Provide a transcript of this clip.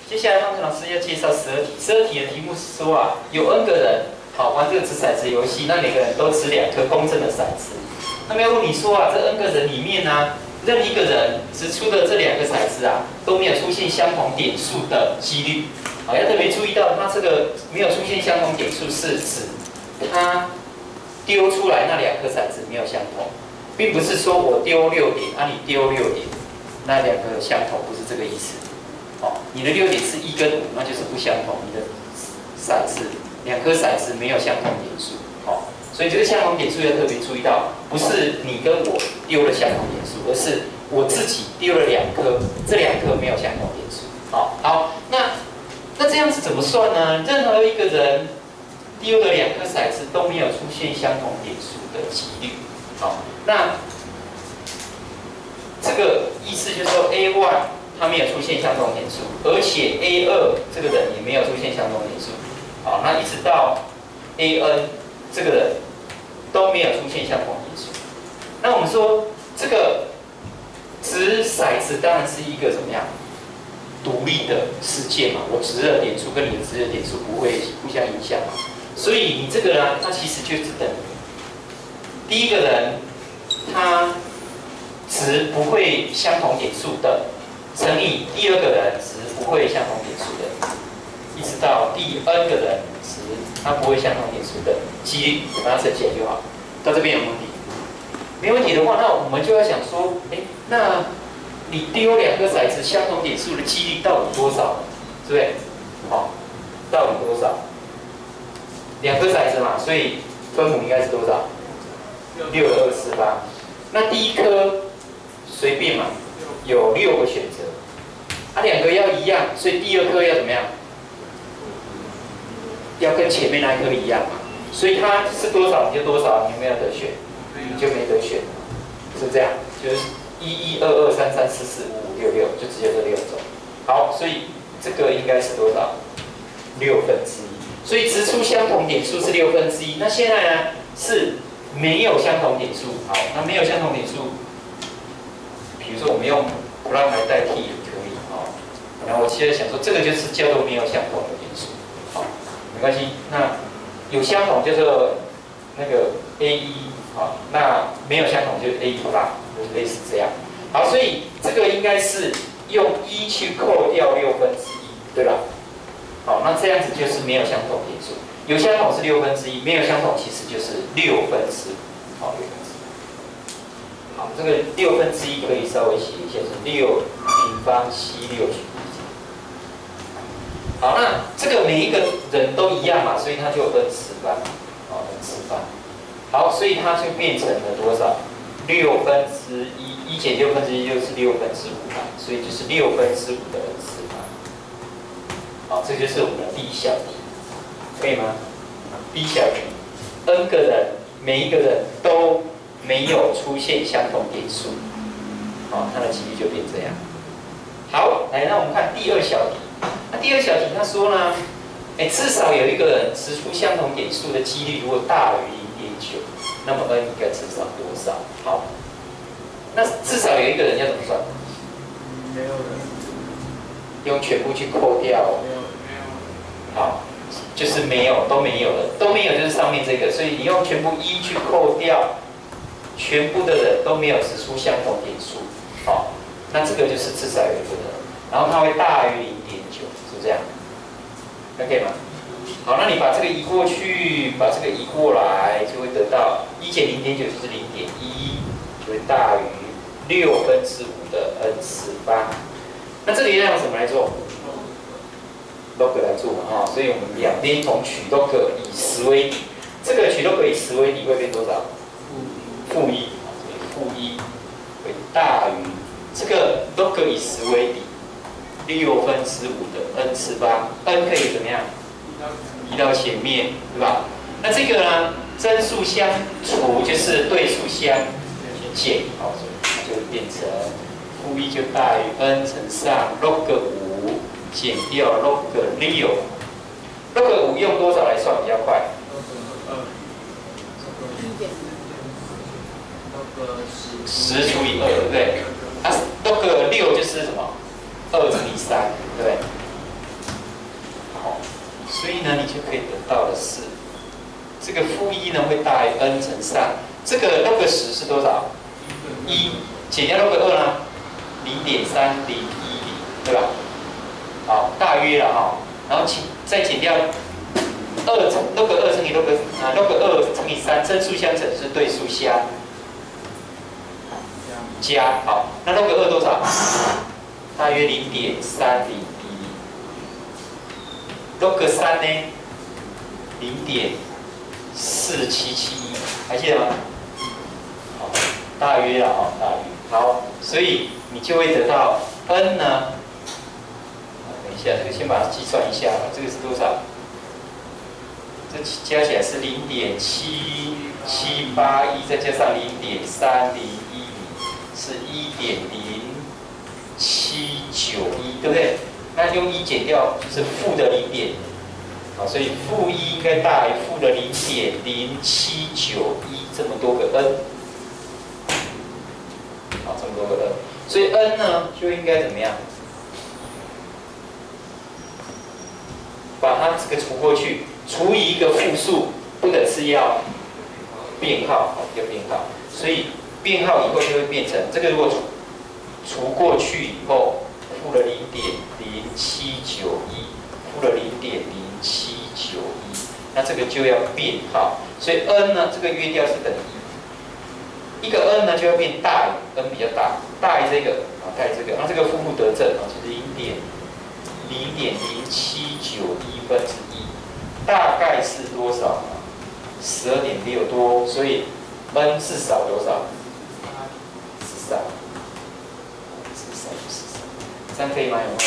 接下来，老师要介绍12题。12题的题目是说啊，有 n 个人好玩这个掷骰子游戏，那每个人都掷2颗公正的骰子。那么要问你说啊，这 n 个人里面呢、啊，任一个人掷出的这2个骰子啊，都没有出现相同点数的几率。好，要特别注意到，它这个没有出现相同点数，是指它丢出来那2颗骰子没有相同，并不是说我丢6点，啊你丢6点，那2个相同，不是这个意思。哦，你的6点是1跟5，那就是不相同。你的骰子2颗骰子没有相同点数，哦，所以这个相同点数要特别注意到，不是你跟我丢了相同点数，而是我自己丢了2颗，这2颗没有相同点数。好，那这样子怎么算呢？任何一个人丢的2颗骰子都没有出现相同点数的几率。好，那这个意思就是说 A1。它没有出现相同点数，而且 A2 这个人也没有出现相同点数。好，那一直到 AN 这个人都没有出现相同点数。那我们说这个掷骰子当然是一个怎么样独立的事件嘛？我掷的点数跟你的掷的点数不会互相影响嘛？所以你这个呢，它其实就是等于第一个人他掷不会相同点数的。乘以第2个人值不会相同点数的，一直到第 n 个人值它不会相同点数的几率，把它乘起来就好。到这边有没有问题？没问题的话，那我们就要想说，那你丢2个骰子相同点数的几率到底多少？对不对？好，到底多少？2颗骰子嘛，所以分母应该是多少？6、2、4、8。那第1颗随便嘛。有6个选择，啊，2个要一样，所以第2颗要怎么样？要跟前面那1颗一样嘛，所以它是多少你就多少，你有没有得选？你就没得选，是这样，就是11、22、33、44、55、66，就只有这6种。好，所以这个应该是多少？1/6。所以掷出相同点数是1/6。那现在呢是没有相同点数，好，那没有相同点数。比如说，我们用不让来代替也可以哦。然后我现在想说，这个就是叫做没有相同的点数，好，没关系。那有相同叫做那个 A1，好，那没有相同就是 A1+，就是类似这样。好，所以这个应该是用1去扣掉1/6，对吧？好，那这样子就是没有相同点数。有相同是1/6，没有相同其实就是15/6，好，15/6。好，这个1/6可以稍微写一下，是6平方7 6取1。好，那这个每一个人都一样嘛，所以它就n次方，哦，n次方。好，所以它就变成了多少？1/6，1减1/6就是1/6嘛，所以就是5/6的n次方。好，这就是我们的第一小题，可以吗？第一小题 ，n 个人，每一个人都没有出现相同点数，好，它的几率就变这样。好，来，那我们看第2小题。那第2小题他说呢，至少有一个人掷出相同点数的几率如果大于0.9，那么 n 应该至少多少？好，那至少有一个人要怎么算？没有人。用全部去扣掉。没有。好。就是没有，都没有了，都没有就是上面这个，所以你用全部1去扣掉，全部的人都没有掷出相同点数，好，那这个就是至少有一个人，然后它会大于0.9，是这样 ，OK 吗？好，那你把这个移过去，把这个移过来，就会得到1减0.9就是0.1，就会大于6/5的 n 次方。那这里要用什么来做？log 来做嘛，哈，所以我们两边同取 log 以10为底，这个取 log 以10为底会变多少？负1，所以负1会大于这个 log 以10为底，6/5的 n 次方 ，n 可以怎么样？移到前面，对吧？那这个呢，真数相除就是对数相减，好，所以它就变成负1就大于 n 乘上 log 5。减掉 log 6，log 5用多少来算比较快？10除以2，对不对？啊 ，log 6就是什么？2乘以3，对不对？呢，你就可以得到的是，这个负一呢会大于 n 乘上这个 log 10是多少？1减掉 log 2呢？0.3010，对吧？好，大约了哈，然后再减掉2乘 log 2乘以 log 2乘以3，真数相乘是对数相加，好，那 log 2多少？大约0.3010。log 3呢？0.4771，还记得吗？好，大约了哈，大约。好，所以你就会得到 n 呢。等一下，这个先把它计算一下，这个是多少？这加起来是0.7781，再加上0.3010，是1.0791，对不对？那用1减掉就是负的0点，好，所以负1应该大于负的0.0791，这么多个 n， 好，这么多个 n， 所以 n 呢就应该怎么样？把它这个除过去，除以一个负数，不等式要变号，好，要变号，所以变号以后就会变成这个，如果除过去以后，负的0.0791，负的0.0791，那这个就要变号，所以 n 呢，这个约掉是等于1，一个 n 呢就要变大于 n 比较大，大于这个啊，大于这个，那这个负得正啊，就是0.0791分之1，大概是多少呢？12.6多，所以 n 至少多少？13，至少13，这样可以吗？有没有？